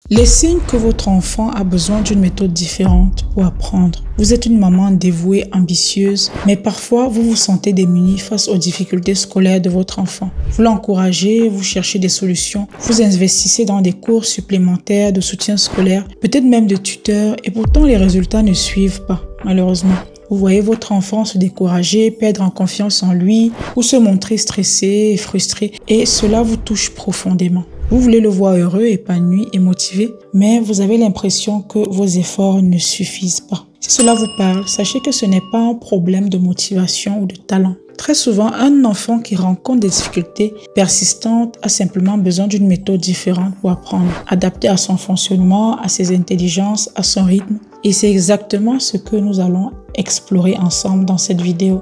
Les signes que votre enfant a besoin d'une méthode différente pour apprendre. Vous êtes une maman dévouée, ambitieuse, mais parfois vous vous sentez démunie face aux difficultés scolaires de votre enfant. Vous l'encouragez, vous cherchez des solutions, vous investissez dans des cours supplémentaires de soutien scolaire, peut-être même de tuteurs, et pourtant les résultats ne suivent pas, malheureusement. Vous voyez votre enfant se décourager, perdre en confiance en lui, ou se montrer stressé et frustré, et cela vous touche profondément. Vous voulez le voir heureux, épanoui et motivé, mais vous avez l'impression que vos efforts ne suffisent pas. Si cela vous parle, sachez que ce n'est pas un problème de motivation ou de talent. Très souvent, un enfant qui rencontre des difficultés persistantes a simplement besoin d'une méthode différente pour apprendre, adaptée à son fonctionnement, à ses intelligences, à son rythme. Et c'est exactement ce que nous allons explorer ensemble dans cette vidéo.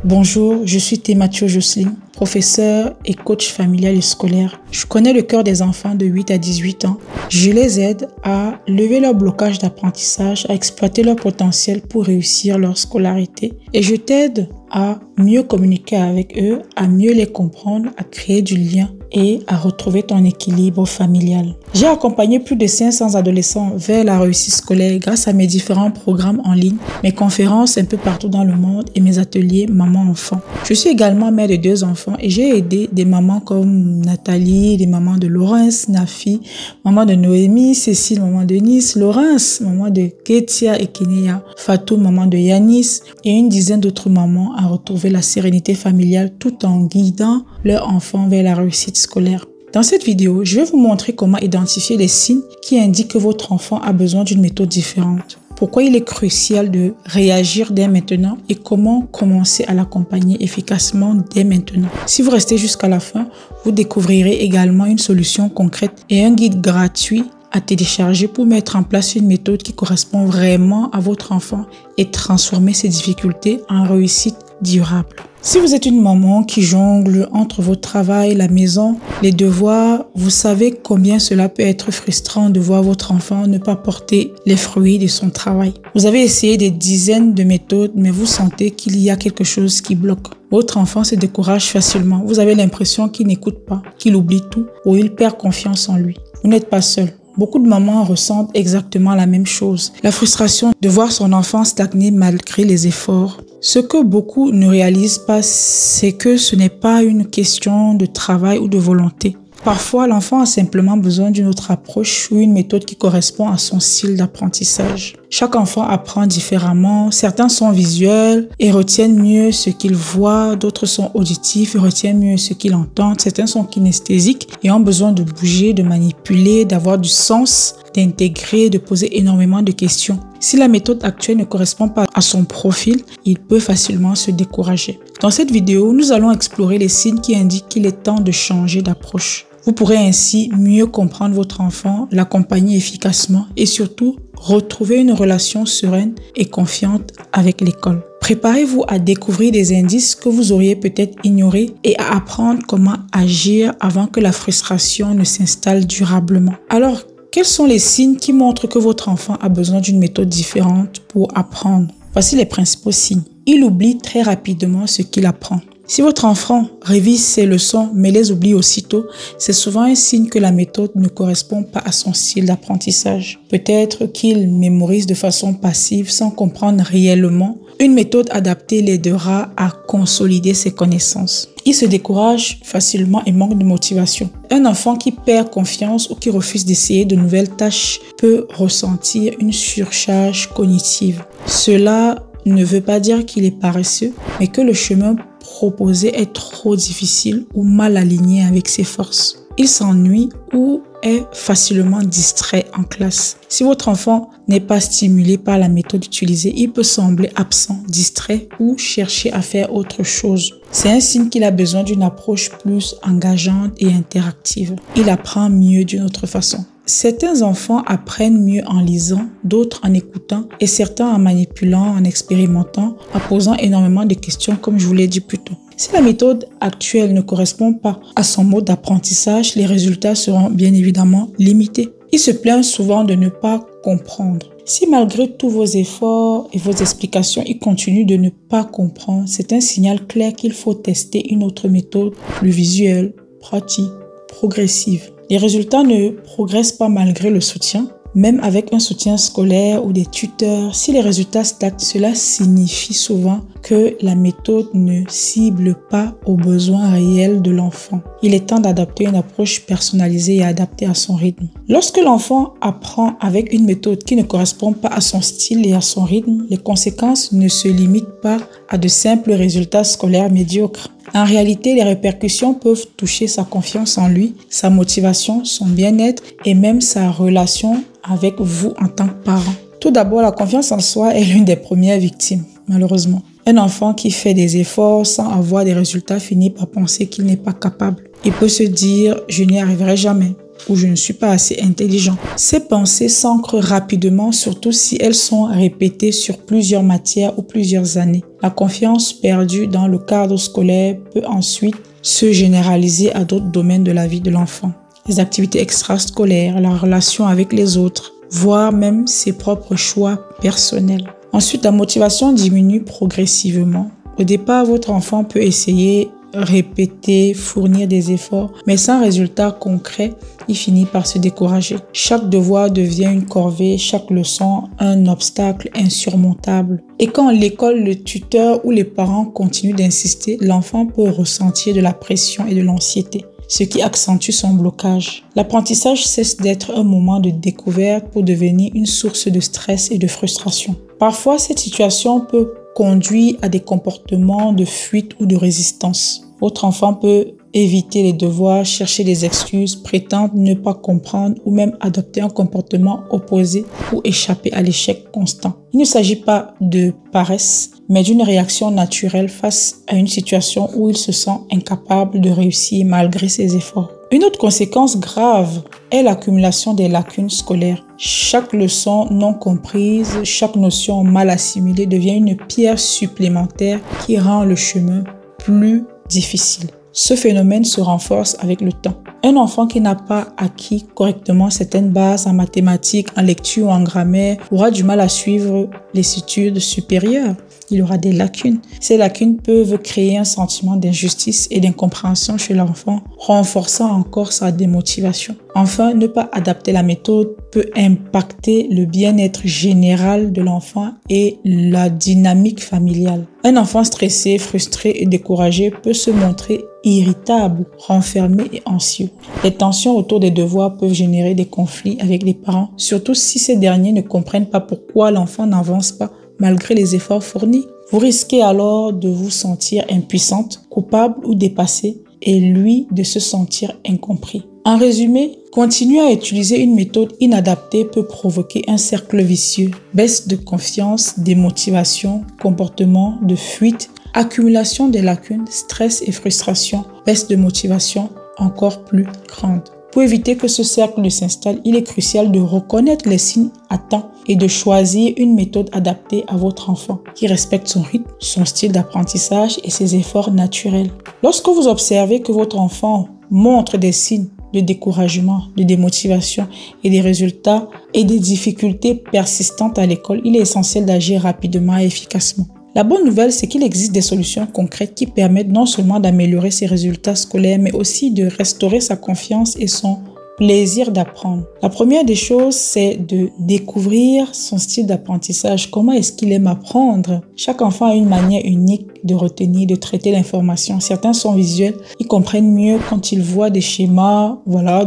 Bonjour, je suis Thématio Jocelyne, professeure et coach familial et scolaire. Je connais le cœur des enfants de 8 à 18 ans. Je les aide à lever leur blocage d'apprentissage, à exploiter leur potentiel pour réussir leur scolarité. Et je t'aide à mieux communiquer avec eux, à mieux les comprendre, à créer du lien et à retrouver ton équilibre familial. J'ai accompagné plus de 500 adolescents vers la réussite scolaire grâce à mes différents programmes en ligne, mes conférences un peu partout dans le monde et mes ateliers maman-enfant. Je suis également mère de 2 enfants et j'ai aidé des mamans comme Nathalie, des mamans de Laurence, Nafi, maman de Noémie, Cécile, maman de Nice, Laurence, maman de Ketia et Kinéa, Fatou, maman de Yanis et une dizaine d'autres mamans à retrouver la sérénité familiale tout en guidant leurs enfants vers la réussite scolaire. Dans cette vidéo, je vais vous montrer comment identifier les signes qui indiquent que votre enfant a besoin d'une méthode différente. Pourquoi il est crucial de réagir dès maintenant et comment commencer à l'accompagner efficacement dès maintenant. Si vous restez jusqu'à la fin, vous découvrirez également une solution concrète et un guide gratuit à télécharger pour mettre en place une méthode qui correspond vraiment à votre enfant et transformer ses difficultés en réussite durable. Si vous êtes une maman qui jongle entre votre travail, la maison, les devoirs, vous savez combien cela peut être frustrant de voir votre enfant ne pas porter les fruits de son travail. Vous avez essayé des dizaines de méthodes, mais vous sentez qu'il y a quelque chose qui bloque. Votre enfant se décourage facilement. Vous avez l'impression qu'il n'écoute pas, qu'il oublie tout ou il perd confiance en lui. Vous n'êtes pas seul. Beaucoup de mamans ressentent exactement la même chose. La frustration de voir son enfant stagner malgré les efforts. Ce que beaucoup ne réalisent pas, c'est que ce n'est pas une question de travail ou de volonté. Parfois, l'enfant a simplement besoin d'une autre approche ou une méthode qui correspond à son style d'apprentissage. Chaque enfant apprend différemment. Certains sont visuels et retiennent mieux ce qu'ils voient. D'autres sont auditifs et retiennent mieux ce qu'ils entendent. Certains sont kinesthésiques et ont besoin de bouger, de manipuler, d'avoir du sens, d'intégrer, de poser énormément de questions. Si la méthode actuelle ne correspond pas à son profil, il peut facilement se décourager. Dans cette vidéo, nous allons explorer les signes qui indiquent qu'il est temps de changer d'approche. Vous pourrez ainsi mieux comprendre votre enfant, l'accompagner efficacement et surtout retrouver une relation sereine et confiante avec l'école. Préparez-vous à découvrir des indices que vous auriez peut-être ignorés et à apprendre comment agir avant que la frustration ne s'installe durablement. Alors, quels sont les signes qui montrent que votre enfant a besoin d'une méthode différente pour apprendre? Voici les principaux signes. Il oublie très rapidement ce qu'il apprend. Si votre enfant révise ses leçons mais les oublie aussitôt, c'est souvent un signe que la méthode ne correspond pas à son style d'apprentissage. Peut-être qu'il mémorise de façon passive sans comprendre réellement. Une méthode adaptée l'aidera à consolider ses connaissances. Il se décourage facilement et manque de motivation. Un enfant qui perd confiance ou qui refuse d'essayer de nouvelles tâches peut ressentir une surcharge cognitive. Cela ne veut pas dire qu'il est paresseux, mais que le chemin proposé est trop difficile ou mal aligné avec ses forces. Il s'ennuie ou est facilement distrait en classe. Si votre enfant n'est pas stimulé par la méthode utilisée, il peut sembler absent, distrait ou chercher à faire autre chose. C'est un signe qu'il a besoin d'une approche plus engageante et interactive. Il apprend mieux d'une autre façon. Certains enfants apprennent mieux en lisant, d'autres en écoutant et certains en manipulant, en expérimentant, en posant énormément de questions comme je vous l'ai dit plus tôt. Si la méthode actuelle ne correspond pas à son mode d'apprentissage, les résultats seront bien évidemment limités. Il se plaint souvent de ne pas comprendre. Si malgré tous vos efforts et vos explications, il continue de ne pas comprendre, c'est un signal clair qu'il faut tester une autre méthode plus visuelle, pratique, progressive. Les résultats ne progressent pas malgré le soutien. Même avec un soutien scolaire ou des tuteurs, si les résultats stagnent, cela signifie souvent que la méthode ne cible pas aux besoins réels de l'enfant. Il est temps d'adapter une approche personnalisée et adaptée à son rythme. Lorsque l'enfant apprend avec une méthode qui ne correspond pas à son style et à son rythme, les conséquences ne se limitent pas à de simples résultats scolaires médiocres. En réalité, les répercussions peuvent toucher sa confiance en lui, sa motivation, son bien-être et même sa relation avec vous en tant que parent. Tout d'abord, la confiance en soi est l'une des premières victimes, malheureusement. Un enfant qui fait des efforts sans avoir des résultats finit par penser qu'il n'est pas capable. Il peut se dire « je n'y arriverai jamais » ou « je ne suis pas assez intelligent ». Ces pensées s'ancrent rapidement, surtout si elles sont répétées sur plusieurs matières ou plusieurs années. La confiance perdue dans le cadre scolaire peut ensuite se généraliser à d'autres domaines de la vie de l'enfant. Les activités extrascolaires, la relation avec les autres, voire même ses propres choix personnels. Ensuite, la motivation diminue progressivement. Au départ, votre enfant peut essayer, répéter, fournir des efforts, mais sans résultat concret, il finit par se décourager. Chaque devoir devient une corvée, chaque leçon un obstacle insurmontable. Et quand l'école, le tuteur ou les parents continuent d'insister, l'enfant peut ressentir de la pression et de l'anxiété, ce qui accentue son blocage. L'apprentissage cesse d'être un moment de découverte pour devenir une source de stress et de frustration. Parfois, cette situation peut conduire à des comportements de fuite ou de résistance. Votre enfant peut éviter les devoirs, chercher des excuses, prétendre ne pas comprendre ou même adopter un comportement opposé pour échapper à l'échec constant. Il ne s'agit pas de paresse, mais d'une réaction naturelle face à une situation où il se sent incapable de réussir malgré ses efforts. Une autre conséquence grave est l'accumulation des lacunes scolaires. Chaque leçon non comprise, chaque notion mal assimilée devient une pierre supplémentaire qui rend le chemin plus difficile. Ce phénomène se renforce avec le temps. Un enfant qui n'a pas acquis correctement certaines bases en mathématiques, en lecture ou en grammaire aura du mal à suivre les études supérieures. Il aura des lacunes. Ces lacunes peuvent créer un sentiment d'injustice et d'incompréhension chez l'enfant, renforçant encore sa démotivation. Enfin, ne pas adapter la méthode peut impacter le bien-être général de l'enfant et la dynamique familiale. Un enfant stressé, frustré et découragé peut se montrer irritable, renfermé et anxieux. Les tensions autour des devoirs peuvent générer des conflits avec les parents, surtout si ces derniers ne comprennent pas pourquoi l'enfant n'avance pas malgré les efforts fournis. Vous risquez alors de vous sentir impuissante, coupable ou dépassée et lui de se sentir incompris. En résumé, continuer à utiliser une méthode inadaptée peut provoquer un cercle vicieux, baisse de confiance, démotivation, comportement de fuite, accumulation des lacunes, stress et frustration, baisse de motivation encore plus grande. Pour éviter que ce cercle s'installe, il est crucial de reconnaître les signes à temps et de choisir une méthode adaptée à votre enfant qui respecte son rythme, son style d'apprentissage et ses efforts naturels. Lorsque vous observez que votre enfant montre des signes de découragement, de démotivation et des résultats et des difficultés persistantes à l'école, il est essentiel d'agir rapidement et efficacement. La bonne nouvelle, c'est qu'il existe des solutions concrètes qui permettent non seulement d'améliorer ses résultats scolaires, mais aussi de restaurer sa confiance et son plaisir d'apprendre. La première des choses, c'est de découvrir son style d'apprentissage. Comment est-ce qu'il aime apprendre? Chaque enfant a une manière unique de retenir, de traiter l'information. Certains sont visuels, ils comprennent mieux quand ils voient des schémas,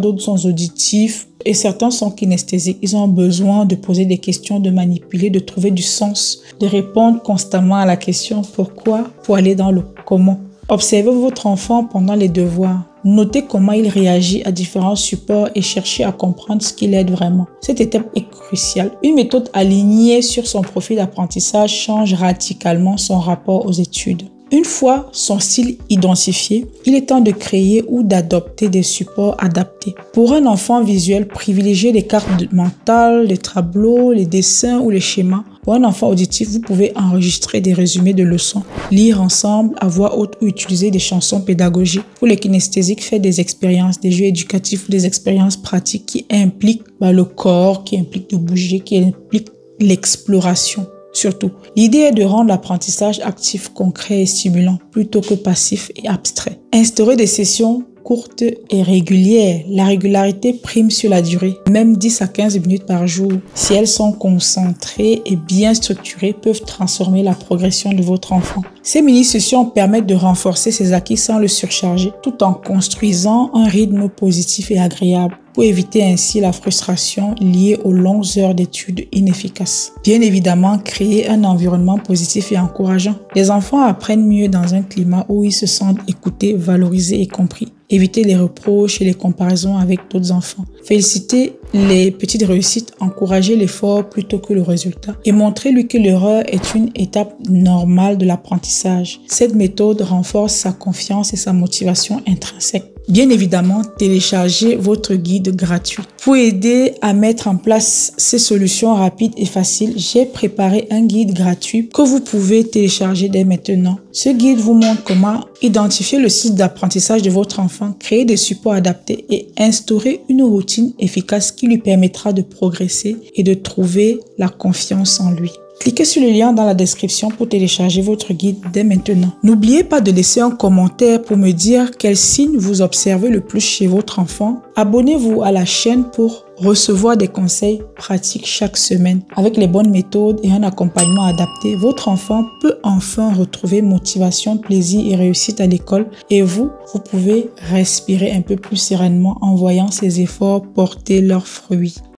d'autres sont auditifs. Et certains sont kinesthésiques. Ils ont besoin de poser des questions, de manipuler, de trouver du sens, de répondre constamment à la question pourquoi pour aller dans le comment. Observez votre enfant pendant les devoirs. Notez comment il réagit à différents supports et cherchez à comprendre ce qui l'aide vraiment. Cette étape est cruciale. Une méthode alignée sur son profil d'apprentissage change radicalement son rapport aux études. Une fois son style identifié, il est temps de créer ou d'adopter des supports adaptés. Pour un enfant visuel, privilégiez les cartes mentales, les tableaux, les dessins ou les schémas. Pour un enfant auditif, vous pouvez enregistrer des résumés de leçons, lire ensemble à voix haute ou utiliser des chansons pédagogiques. Pour les kinesthésiques, faites des expériences, des jeux éducatifs ou des expériences pratiques qui impliquent le corps, qui impliquent de bouger, qui impliquent l'exploration. Surtout, l'idée est de rendre l'apprentissage actif, concret et stimulant plutôt que passif et abstrait. Instaurer des sessions courtes et régulières. La régularité prime sur la durée. Même 10 à 15 minutes par jour, si elles sont concentrées et bien structurées, peuvent transformer la progression de votre enfant. Ces mini-sessions permettent de renforcer ses acquis sans le surcharger, tout en construisant un rythme positif et agréable, pour éviter ainsi la frustration liée aux longues heures d'études inefficaces. Bien évidemment, créer un environnement positif et encourageant. Les enfants apprennent mieux dans un climat où ils se sentent écoutés, valorisés et compris. Évitez les reproches et les comparaisons avec d'autres enfants. Félicitez les petites réussites, encouragez l'effort plutôt que le résultat et montrez-lui que l'erreur est une étape normale de l'apprentissage. Cette méthode renforce sa confiance et sa motivation intrinsèque. Bien évidemment, téléchargez votre guide gratuit. Pour aider à mettre en place ces solutions rapides et faciles, j'ai préparé un guide gratuit que vous pouvez télécharger dès maintenant. Ce guide vous montre comment identifier le style d'apprentissage de votre enfant, créer des supports adaptés et instaurer une routine efficace qui lui permettra de progresser et de trouver la confiance en lui. Cliquez sur le lien dans la description pour télécharger votre guide dès maintenant. N'oubliez pas de laisser un commentaire pour me dire quels signes vous observez le plus chez votre enfant. Abonnez-vous à la chaîne pour recevoir des conseils pratiques chaque semaine. Avec les bonnes méthodes et un accompagnement adapté, votre enfant peut enfin retrouver motivation, plaisir et réussite à l'école et vous pouvez respirer un peu plus sereinement en voyant ses efforts porter leurs fruits.